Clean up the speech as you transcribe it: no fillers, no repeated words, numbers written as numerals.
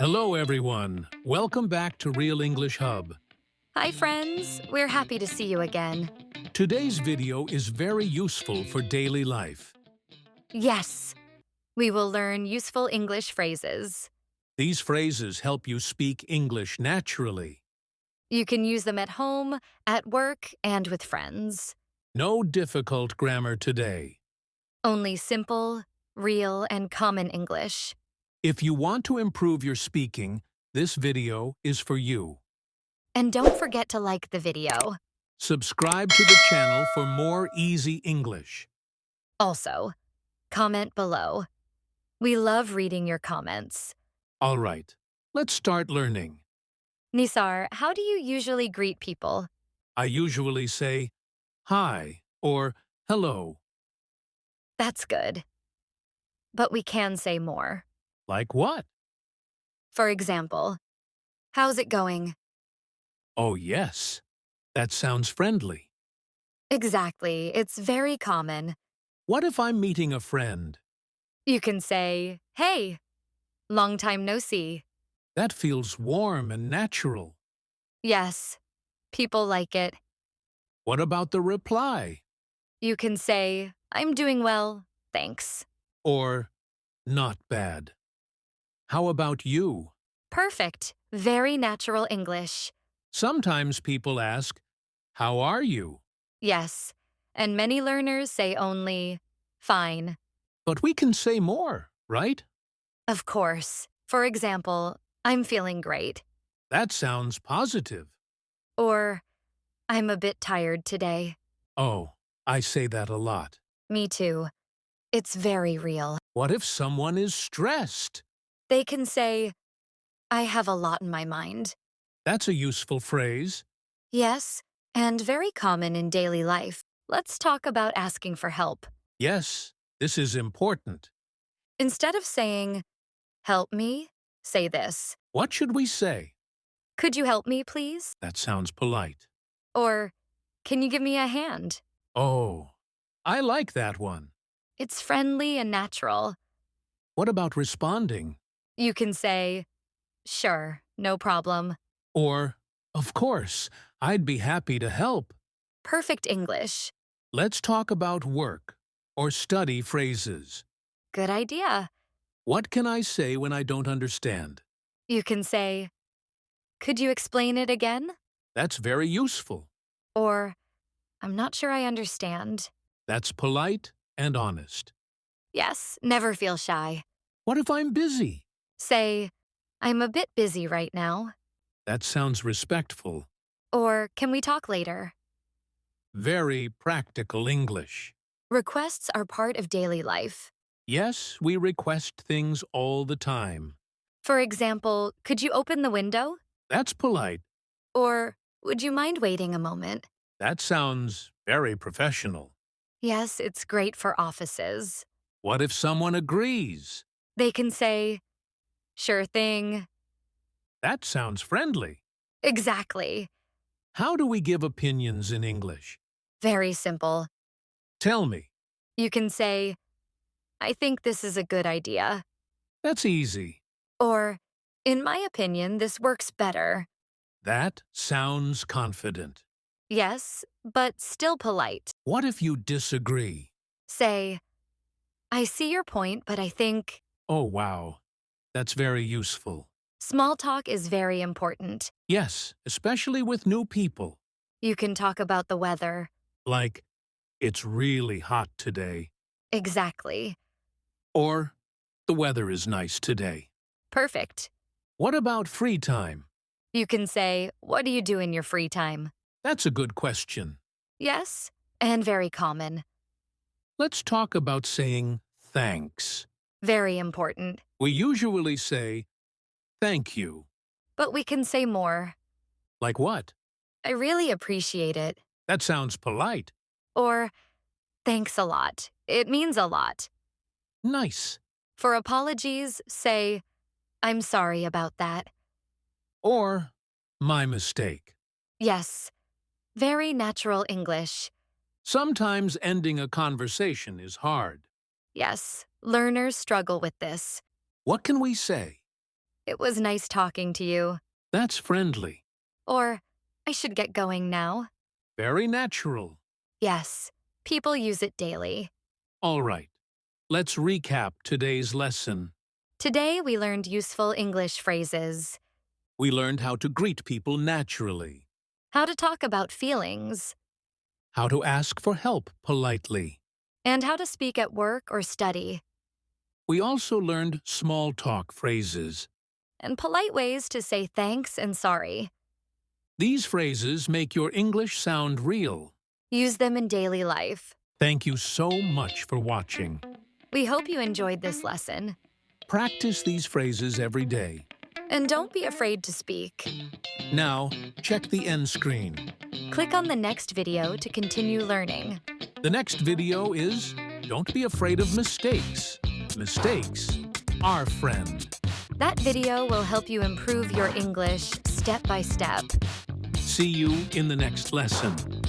Hello, everyone. Welcome back to Real English Hub. Hi, friends. We're happy to see you again. Today's video is very useful for daily life. Yes, we will learn useful English phrases. These phrases help you speak English naturally. You can use them at home, at work, and with friends. No difficult grammar today. Only simple, real, and common English. If you want to improve your speaking, this video is for you. And don't forget to like the video. Subscribe to the channel for more easy English. Also, comment below. We love reading your comments. All right, let's start learning. Nisar, how do you usually greet people? I usually say hi or hello. That's good. But we can say more. Like what? For example, how's it going? Oh, yes. That sounds friendly. Exactly. It's very common. What if I'm meeting a friend? You can say, hey, long time no see. That feels warm and natural. Yes, people like it. What about the reply? You can say, I'm doing well, thanks. Or, not bad. How about you? Perfect. Very natural English. Sometimes people ask, how are you? Yes, and many learners say only, fine. But we can say more, right? Of course. For example, I'm feeling great. That sounds positive. Or, I'm a bit tired today. Oh, I say that a lot. Me too. It's very real. What if someone is stressed? They can say, I have a lot in my mind. That's a useful phrase. Yes, and very common in daily life. Let's talk about asking for help. Yes, this is important. Instead of saying, help me, say this. What should we say? Could you help me, please? That sounds polite. Or, can you give me a hand? Oh, I like that one. It's friendly and natural. What about responding? You can say, sure, no problem. Or, of course, I'd be happy to help. Perfect English. Let's talk about work or study phrases. Good idea. What can I say when I don't understand? You can say, could you explain it again? That's very useful. Or, I'm not sure I understand. That's polite and honest. Yes, never feel shy. What if I'm busy? Say, I'm a bit busy right now. That sounds respectful. Or, can we talk later? Very practical English. Requests are part of daily life. Yes, we request things all the time. For example, could you open the window? That's polite. Or, would you mind waiting a moment? That sounds very professional. Yes, it's great for offices. What if someone agrees? They can say, sure thing. That sounds friendly. Exactly. How do we give opinions in English? Very simple. Tell me. You can say, I think this is a good idea. That's easy. Or, in my opinion, this works better. That sounds confident. Yes, but still polite. What if you disagree? Say, I see your point, but I think... Oh, wow. That's very useful. Small talk is very important. Yes, especially with new people. You can talk about the weather. Like, it's really hot today. Exactly. Or, the weather is nice today. Perfect. What about free time? You can say, what do you do in your free time? That's a good question. Yes, and very common. Let's talk about saying thanks. Very important. We usually say, thank you. But we can say more. Like what? I really appreciate it. That sounds polite. Or, thanks a lot. It means a lot. Nice. For apologies, say, I'm sorry about that. Or, my mistake. Yes, very natural English. Sometimes ending a conversation is hard. Yes, learners struggle with this. What can we say? It was nice talking to you. That's friendly. Or, I should get going now. Very natural. Yes, people use it daily. All right. Let's recap today's lesson. Today we learned useful English phrases, We learned how to greet people naturally, how to talk about feelings, how to ask for help politely. and how to speak at work or study, We also learned small talk phrases. and polite ways to say thanks and sorry. These phrases make your English sound real. Use them in daily life. Thank you so much for watching. We hope you enjoyed this lesson. Practice these phrases every day. And don't be afraid to speak. Now, check the end screen. Click on the next video to continue learning. The next video is Don't be afraid of mistakes. Mistakes are friend. That video will help you improve your English step by step. See you in the next lesson.